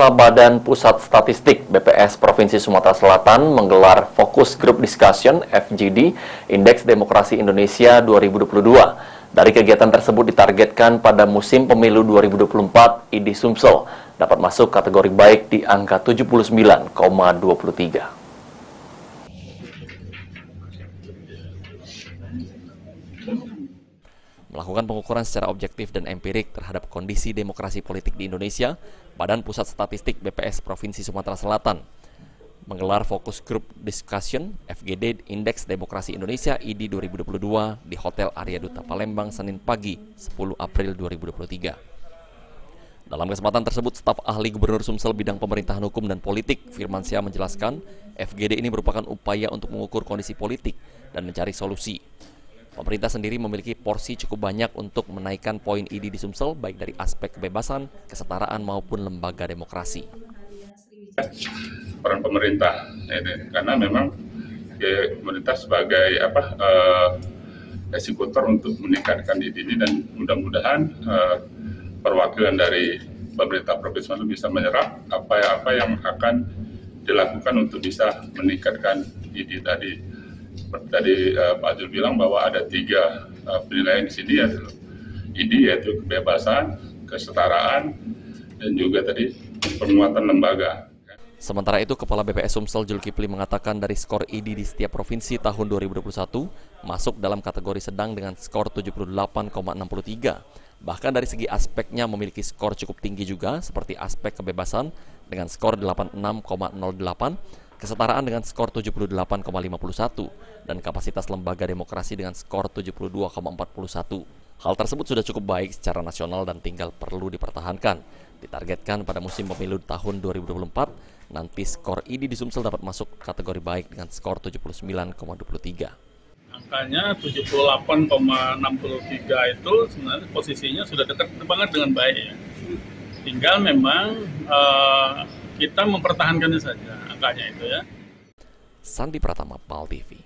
Badan Pusat Statistik BPS Provinsi Sumatera Selatan menggelar Focus Group Discussion (FGD) Indeks Demokrasi Indonesia 2022. Dari kegiatan tersebut ditargetkan pada musim pemilu 2024 ID Sumsel dapat masuk kategori baik di angka 79,23. Melakukan pengukuran secara objektif dan empirik terhadap kondisi demokrasi politik di Indonesia, Badan Pusat Statistik BPS Provinsi Sumatera Selatan menggelar Focus Group Discussion (FGD) Indeks Demokrasi Indonesia ID 2022 di Hotel Arya Duta Palembang Senin pagi 10 April 2023. Dalam kesempatan tersebut, staf ahli Gubernur Sumsel bidang pemerintahan hukum dan politik Firmansyah menjelaskan FGD ini merupakan upaya untuk mengukur kondisi politik dan mencari solusi. Pemerintah sendiri memiliki porsi cukup banyak untuk menaikkan poin ID di Sumsel, baik dari aspek kebebasan, kesetaraan maupun lembaga demokrasi. Peran pemerintah, karena memang pemerintah sebagai eksekutor untuk meningkatkan ID ini, dan mudah-mudahan perwakilan dari pemerintah provinsi bisa menyerap apa yang akan dilakukan untuk bisa meningkatkan ID tadi. Tadi Pak Jul bilang bahwa ada 3 penilaian di sini, yaitu ID, yaitu kebebasan, kesetaraan, dan juga tadi penguatan lembaga. Sementara itu, Kepala BPS Sumsel Zulkifli mengatakan dari skor ID di setiap provinsi tahun 2021 masuk dalam kategori sedang dengan skor 78,63. Bahkan dari segi aspeknya memiliki skor cukup tinggi juga, seperti aspek kebebasan dengan skor 86,08, kesetaraan dengan skor 78,51, dan kapasitas lembaga demokrasi dengan skor 72,41. Hal tersebut sudah cukup baik secara nasional dan tinggal perlu dipertahankan. Ditargetkan pada musim pemilu tahun 2024, nanti skor ID di Sumsel dapat masuk kategori baik dengan skor 79,23. Angkanya 78,63 itu sebenarnya posisinya sudah dekat banget dengan baik ya. Tinggal memang kita mempertahankannya saja angkanya itu ya. Sandi Pratama, PAL TV.